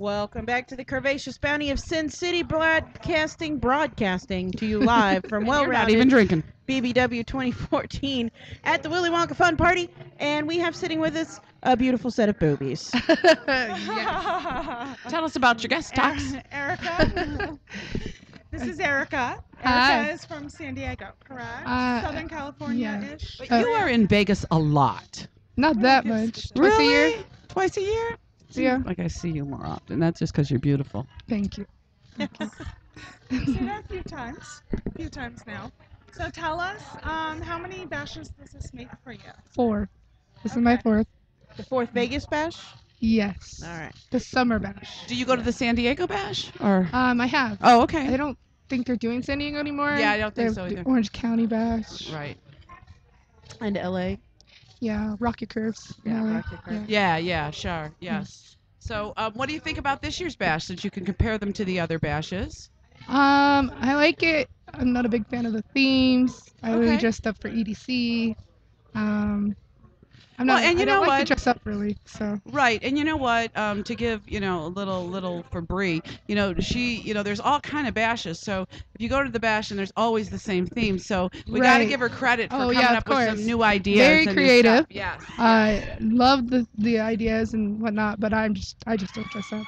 Welcome back to the Curvaceous Bounty of Sin City, broadcasting to you live from You're not well-rounded even drinking. BBW 2014 at the Willy Wonka Fun Party, and we have sitting with us a beautiful set of boobies. Yes. Tell us about your guest talks. Erica. This is Erica. Hi. Erica is from San Diego, correct? Southern Yeah. California-ish. But you are in Vegas a lot. Not that much. Twice Really? a year. Twice a year? Yeah. Like I see you more often. That's just because you're beautiful. Thank you. I've seen her a few times now. So tell us, how many bashes does this make for you? 4. This is my Okay. 4th. The fourth Vegas bash? Yes. All right. The summer bash. Do you go to the San Diego bash? Or I have. Oh, okay. I don't think they're doing San Diego anymore. Yeah, I don't think They so have the either. Orange County bash. Right. And LA. Yeah, Rocket Curves. Yeah, LA. Rocket Curves. Yeah, sure. Yes. So, what do you think about this year's bash, since you can compare them to the other bashes? I like it. I'm not a big fan of the themes. I really Okay. dressed up for EDC. I'm Well, not. and you I don't know like what? to dress up really. So. Right, and you know what? To give a little for Bree, there's all kind of bashes. So if you go to the bash and there's always the same theme, so we got to Right. give her credit for Oh, coming yeah, up of with course. some new ideas. Very and new creative. stuff. Yes. I love the ideas and whatnot, but I just don't dress up.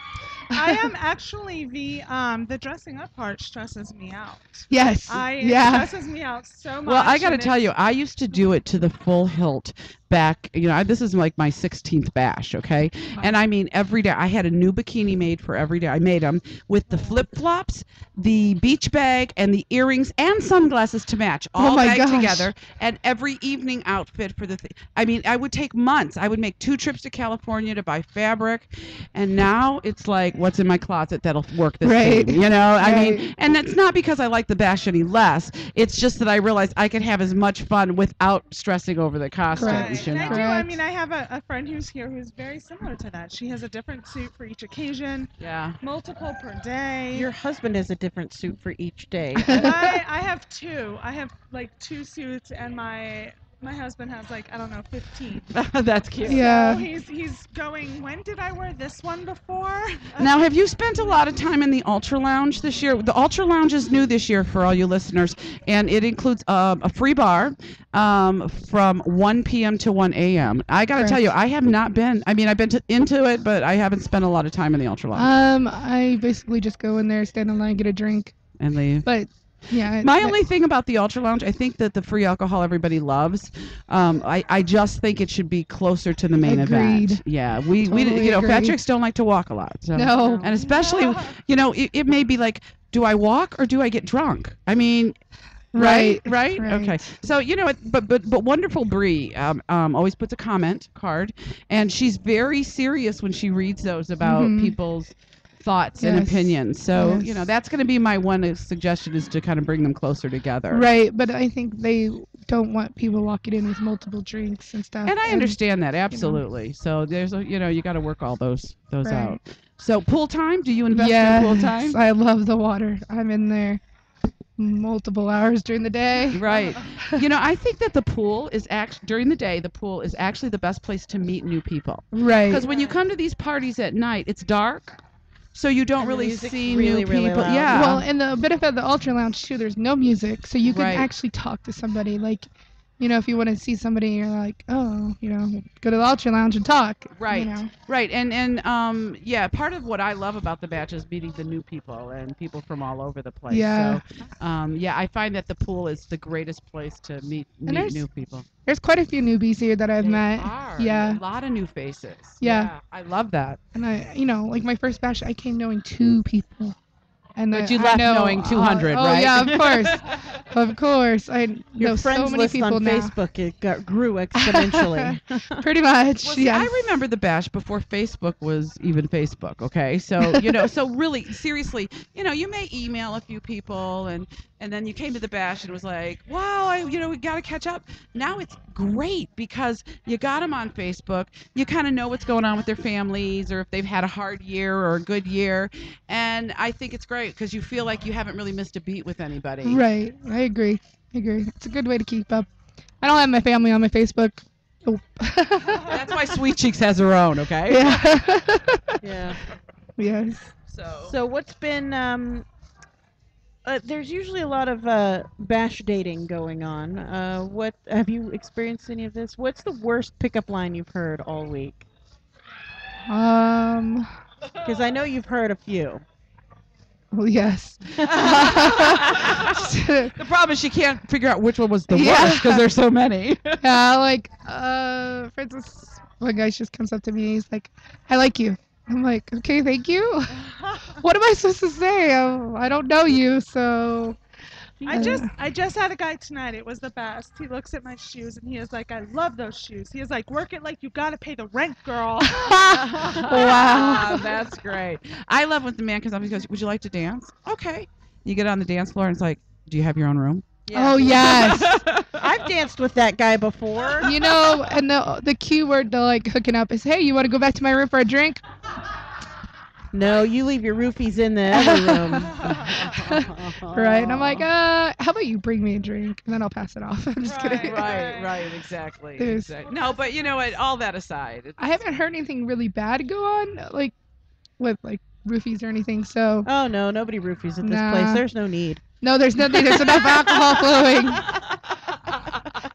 I am actually the dressing up part stresses me out. Yes. It yeah. stresses me out so much. Well, I got to and tell you, it's- I used to do it to the full hilt back. This is like my 16th bash, okay? And I mean, every day I had a new bikini made for every day. I made them with the flip flops, the beach bag, and the earrings and sunglasses to match, all Oh my bagged gosh. together, and every evening outfit for the thing. I mean, I would take months. I would make 2 trips to California to buy fabric, and now it's like, what's in my closet that'll work this Right. theme, I mean, Right. and it's not because I like the bash any less. It's just that I realized I could have as much fun without stressing over the costumes. Right. And I do. I Correct. mean, I have a friend who's here who's very similar to that. She has a different suit for each occasion, Yeah. multiple per day. Your husband has a different suit for each day. I have 2. I have like 2 suits, and my husband has like, I don't know, 15. That's cute. Yeah. So he's going, when did I wear this one before? Now, have you spent a lot of time in the Ultra Lounge this year? The Ultra Lounge is new this year for all you listeners, and it includes a free bar from 1 p.m. to 1 a.m. I got to tell you, I have not been. I mean, I've been into it, but I haven't spent a lot of time in the Ultra Lounge. I basically just go in there, stand in line, get a drink. And leave. But yeah. My only thing about the Ultra Lounge, I think that the free alcohol everybody loves. I just think it should be closer to the main event. Agreed. Yeah, we Totally fat agreed. chicks don't like to walk a lot. So. No. And especially, it may be like, do I walk or do I get drunk? I mean, right? Right. Okay. So but wonderful Bree always puts a comment card, and she's very serious when she reads those about Mhm. people's thoughts and Yes. opinions. So Yes. that's going to be my one suggestion, is to kind of bring them closer together. Right, but I think they don't want people walking in with multiple drinks and stuff. And I understand that absolutely. So there's you got to work all those Right. out. So pool time? Do you invest Yes, in pool time? I love the water. I'm in there multiple hours during the day. Right. I think that the pool is during the day. The pool is actually the best place to meet new people. Right. Because when you come to these parties at night, it's dark, so you don't And the really music's see really, new really people. loud. Yeah. Well, and the benefit of the Ultra Lounge too, there's no music, so you can Right. actually talk to somebody. Like, if you want to see somebody, you're like, oh, go to the Ultra Lounge and talk. Right. You know. Right. And part of what I love about the batch is meeting the new people and people from all over the place. Yeah. So, I find that the pool is the greatest place to meet there's- new people. There's quite a few newbies here that I've met. Are. Yeah. A lot of new faces. Yeah. I love that. And I, like my first bash, I came knowing 2 people. And But you I left know, knowing 200, oh, right? yeah, of course. Of course. I Your know friends so many list people on now. Facebook grew exponentially. Pretty much. Well, see, yes. I remember the bash before Facebook was even Facebook. Okay, so so really, seriously, you may email a few people, and then you came to the bash and it was like, wow, we got to catch up. Now it's great because you got them on Facebook. You kind of know what's going on with their families, or if they've had a hard year or a good year, and I think it's great because you feel like you haven't really missed a beat with anybody. Right. I agree. It's a good way to keep up. I don't have my family on my Facebook. Nope. That's why Sweet Cheeks has her own. Okay. Yeah. Yeah. Yes. So what's been there's usually a lot of bash dating going on. What have you experienced any of this? What's the worst pickup line you've heard all week? Because I know you've heard a few. Well, yes. The problem is she can't figure out which one was the Yeah. worst because there's so many. Yeah, like, for instance, one guy just comes up to me. He's like, "I like you." I'm like, "Okay, thank you." What am I supposed to say? I don't know you, so. I just had a guy tonight. It was the best. He looks at my shoes and he is like, "I love those shoes." He is like, "Work it like you gotta pay the rent, girl." Wow. That's great. I love when the man comes up and goes, "Would you like to dance?" Okay. You get on the dance floor and it's like, "Do you have your own room?" Oh yes. I've danced with that guy before. You know, and the key word to like hooking up is, "Hey, you want to go back to my room for a drink?" No, you leave your roofies in the other room. Right. And I'm like, how about you bring me a drink and then I'll pass it off. I'm just kidding. Right, exactly. There's- No, but you know what? All that aside, I haven't heard anything really bad go on, like with like roofies or anything. So Oh no, nobody roofies at this Nah. place. There's no need. no, there's nothing. There's enough alcohol flowing,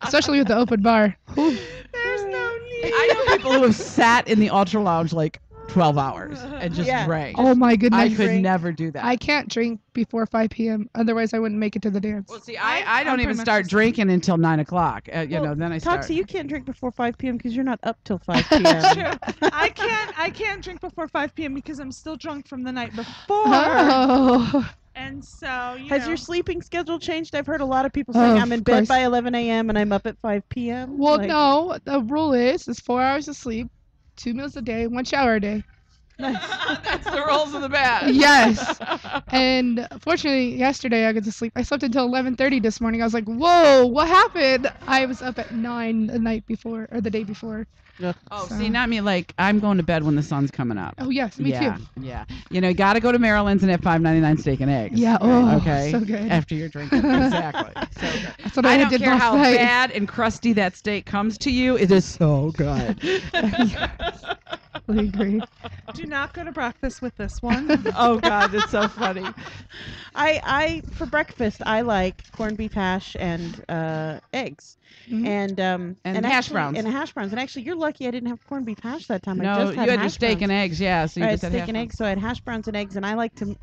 especially with the open bar. Whew. There's no need. I know people who have sat in the Ultra Lounge like 12 hours and just Yeah. drank. Oh my I goodness. could drink. never do that. I can't drink before 5 p.m. Otherwise, I wouldn't make it to the dance. Well, see, I'm I don't pretty even much start the same. drinking until 9 o'clock. You Well, know, then I start. Toxie, you can't drink before 5 p.m. because you're not up till 5 p.m. True. I can't drink before 5 p.m. because I'm still drunk from the night before. Oh. And so, Has your sleeping schedule changed? I've heard a lot of people saying Oh, I'm in of bed course. by 11 a.m. and I'm up at 5 p.m. Well, Like, no. The rule is 4 hours of sleep, 2 meals a day, 1 shower a day. That's the rules of the bed. Yes. And fortunately, yesterday I got to sleep. I slept until 11:30 this morning. I was like, "Whoa, what happened?" I was up at 9 the night before or the day before. Oh, So- see, not me. Like, I'm going to bed when the sun's coming up. Oh yes, me yeah, too. Yeah. You know, you got to go to Maryland's and have $5.99 steak and eggs. Yeah. Oh, Okay. so good. After you're drinking. Exactly. So good. That's what I I don't did care last how night. bad and crusty that steak comes to you. It is so good. I agree. Do not go to breakfast with this one. Oh God, it's so funny. I for breakfast I like corned beef hash and eggs. Mhm. And hash actually- browns. And hash browns. And actually, you're lucky I didn't have corned beef hash that time. I No, just you had had your hash steak browns. and eggs, yeah. So you I had just had steak half and eggs, so I had hash browns and eggs, and I like to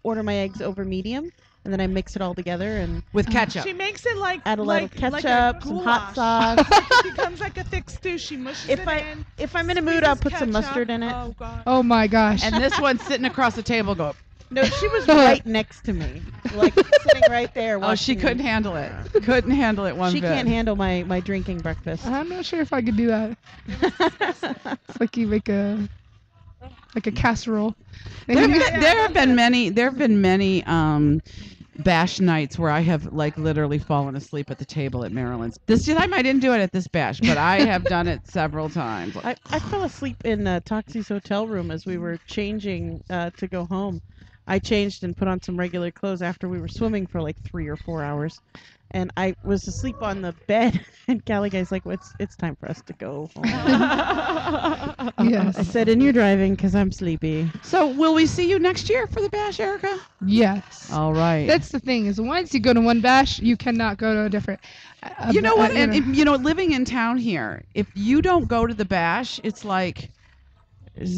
order my eggs over medium, and then I mix it all together and with ketchup. She makes it like add a little like a ketchup, some hot goulash. sauce. It becomes like a thick stew. She mushes If it in. If I'm in a mood, I'll squeezes put some ketchup. mustard in it. Oh god. Oh my gosh. And this one's sitting across the table go, No, she was right next to me, like sitting right there. oh, she watching me. couldn't handle it. Couldn't handle it one She bit. can't handle my drinking breakfast. I'm not sure if I could do that. It's like you make a casserole. There have been many bash nights where I have like literally fallen asleep at the table at Maryland's. This time I didn't do it at this bash, but I have done it several times. I fell asleep in Toxie's hotel room as we were changing to go home. I changed and put on some regular clothes after we were swimming for like 3 or 4 hours. And I was asleep on the bed, and Callie guy's like, well, it's time for us to go home. Yes. I said, and you're driving because I'm sleepy. So will we see you next year for the bash, Erica? Yes. All right. That's the thing is once you go to one bash, you cannot go to a different. You know what? you And know. if, you know, living in town here, if you don't go to the bash, it's like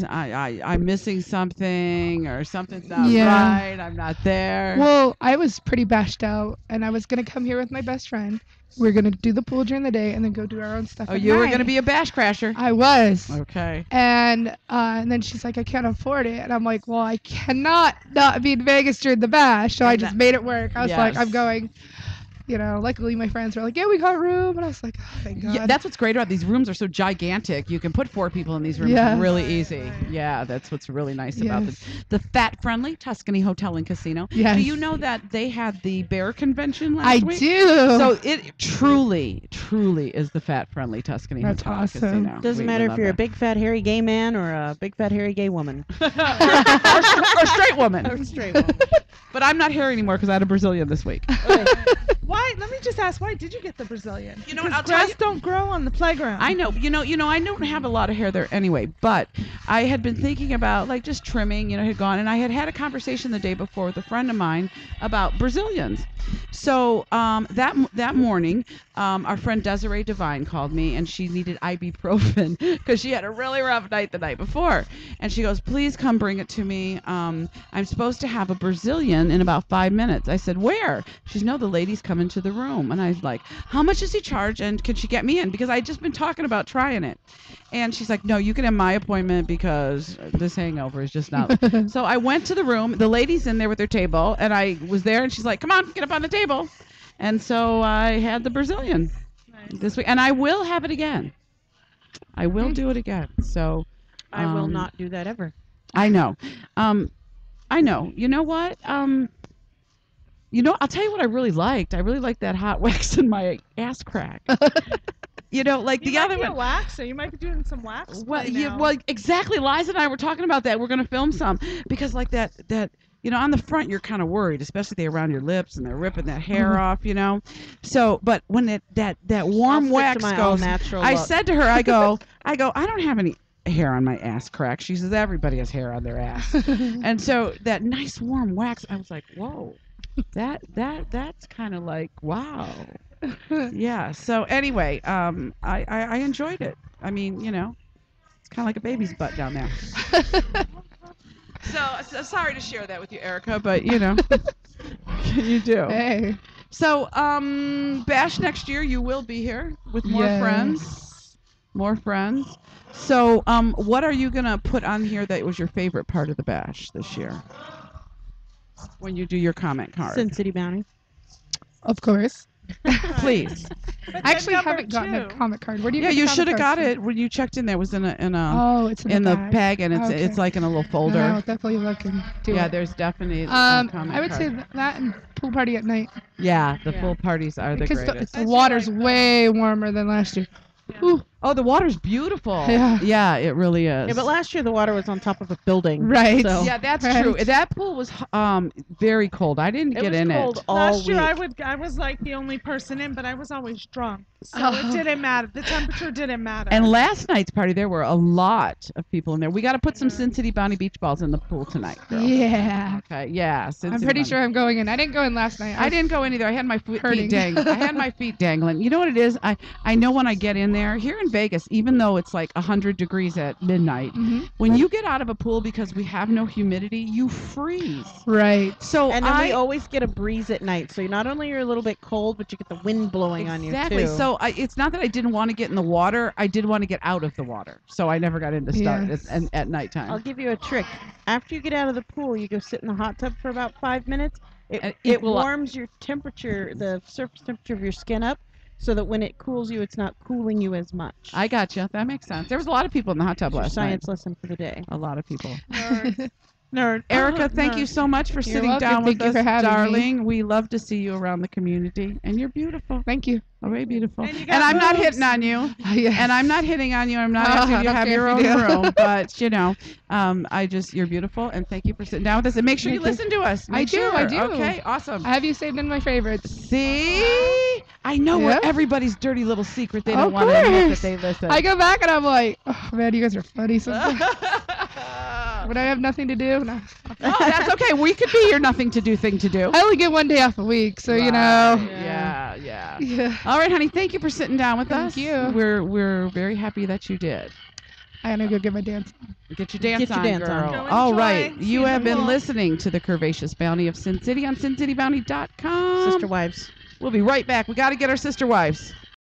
I'm missing something or something's not Yeah. right. I'm not there. Well, I was pretty bashed out, and I was gonna come here with my best friend. We are gonna do the pool during the day, and then go do our own stuff. Oh, at you were night. gonna be a bash crasher. I was. Okay. And then she's like, I can't afford it. And I'm like, well, I cannot not be in Vegas during the bash. So I just made it work. I was like, I'm Yes. going. You know, luckily my friends were like, yeah, we got room. And I was like, oh, thank God. Yeah, that's what's great about these rooms are so gigantic. You can put 4 people in these rooms Yeah. really Right, easy. right. Yeah, that's what's really nice about Yes. the fat-friendly Tuscany Hotel and Casino. Yes. Do you know that they had the bear convention last I week? do. So it truly is the fat-friendly Tuscany That's Hotel and awesome. Casino. Doesn't We matter if love you're a it. big fat hairy gay man or a big fat hairy gay woman. or straight woman. Or straight woman. But I'm not hairy anymore because I had a Brazilian this week. Okay. Why? Let me just ask. Why did you get the Brazilian? You know what, Because I'll tell grass you- don't grow on the playground. I know, I don't have a lot of hair there anyway, but I had been thinking about like just trimming, had gone, and I had a conversation the day before with a friend of mine about Brazilians. So that morning, our friend Desiree Devine called me, and she needed ibuprofen because she had a really rough night the night before, and she goes, "Please come bring it to me. I'm supposed to have a Brazilian in about 5 minutes." I said, "Where?" She's, "No, the lady's coming to the room." And I was like, "How much does he charge? And can she get me in?" Because I just been talking about trying it. And she's like, "No, you can have my appointment because this hangover is just not." So I went to the room. The lady's in there with her table, and I was there, and she's like, "Come on, get up on the table." And so I had the Brazilian this week, and I will have it again. I will do it again. So I will not do that ever. I know. I know. You know what? I'll tell you what I really liked. I really liked that hot wax in my ass crack. Like You the might other be a one. waxer. You might be doing some wax. Well, play yeah, now. well, exactly. Liza and I were talking about that. We're going to film some because like that on the front you're kind of worried, especially they around your lips and they're ripping that hair off, So, but when that warm I'll wax stick to my all goes, natural I look. said to her, I go, I don't have any hair on my ass crack. She says everybody has hair on their ass, and so that nice warm wax, I was like, whoa, that's kind of like wow. Yeah. So anyway, I enjoyed it. I mean, it's kind of like a baby's butt down there. So sorry to share that with you, Erica, but what can you do? Hey. So Bash next year, you will be here with more friends. More friends. So what are you gonna put on here that was your favorite part of the Bash this year? When you do your comment card, Sin City Bounty. Of course. please. But I actually then haven't gotten a two. comment card. Where do you Yeah, get the you comment should have got cards it when you checked in. There it was in a from? Oh, it's in the bag. bag, and Okay. it's like in a little folder. I'll definitely look and do Yeah, it. there's definitely a comment I would card. say that and pool party at night Yeah, the Yeah. pool parties are the because greatest. the water's way warmer than last year. Ooh, Oh, the water's beautiful. Yeah. Yeah, it really is. Yeah, but last year the water was on top of a building. Right. So Yeah, that's Right. true. That pool was very cold. I didn't it get was in cold it. all Last year week. I was like the only person in, but I was always drunk, so Oh. it didn't matter. The temperature didn't matter. And last night's party, there were a lot of people in there. We got to put some Sin City Bounty beach balls in the pool tonight, girl. yeah. Okay. Yeah. Sin I'm City pretty Bounty. sure I'm going in. I didn't go in last night. I didn't go in either. I had my feet hurting. dangling. I had my feet dangling. You know what it is? I know when I get in there here in Vegas, even though it's like 100 degrees at midnight, Mhm. when you get out of a pool because we have no humidity, you freeze. Right. So And then we always get a breeze at night, so not only you're a little bit cold, but you get the wind blowing on you exactly. too. So it's not that I didn't want to get in the water. I did want to get out of the water. So I never got in to start Yes. at nighttime. I'll give you a trick. After you get out of the pool, you go sit in the hot tub for about 5 minutes. And It equal up. warms your temperature, the surface temperature of your skin up, so that when it cools you, it's not cooling you as much. I got you. That makes sense. There was a lot of people in the hot tub That's your last science night. lesson for the day. A lot of people. Nerd. Erica, thank you Nerd. so much for You're sitting welcome. down Thank with you for us, having me. darling. We love to see you around the community, and you're beautiful. Thank you. Oh, very beautiful. And you And got I'm not boobs. hitting on you. Yes. And I'm not hitting on you. I'm not Oh, asking I you to don't have care your if own you do. room. But, you're beautiful. And thank you for sitting down with us. And make sure you Thank you. listen to us. I Make do, sure. I do. Okay, awesome. I have you saved in my favorites. See? I know we're Yep. everybody's dirty little secret. They Of don't want to admit that course. they listen. I go back and I'm like, oh man, you guys are funny sometimes. When I have nothing to do, no. Oh, that's okay. We could be your nothing to do thing to do. I only get one day off a week, so you know. Right. Yeah. Yeah. All right, honey. Thank you for sitting down with Thank us. you. We're very happy that you did. I gotta go get my dance. Get your dance Get your on, dance girl. on. Go All enjoy. right. See You you in have the been pool. listening to the Curvaceous Bounty of Sin City on SinCityBounty.com. Sister wives. We'll be right back. We got to get our sister wives.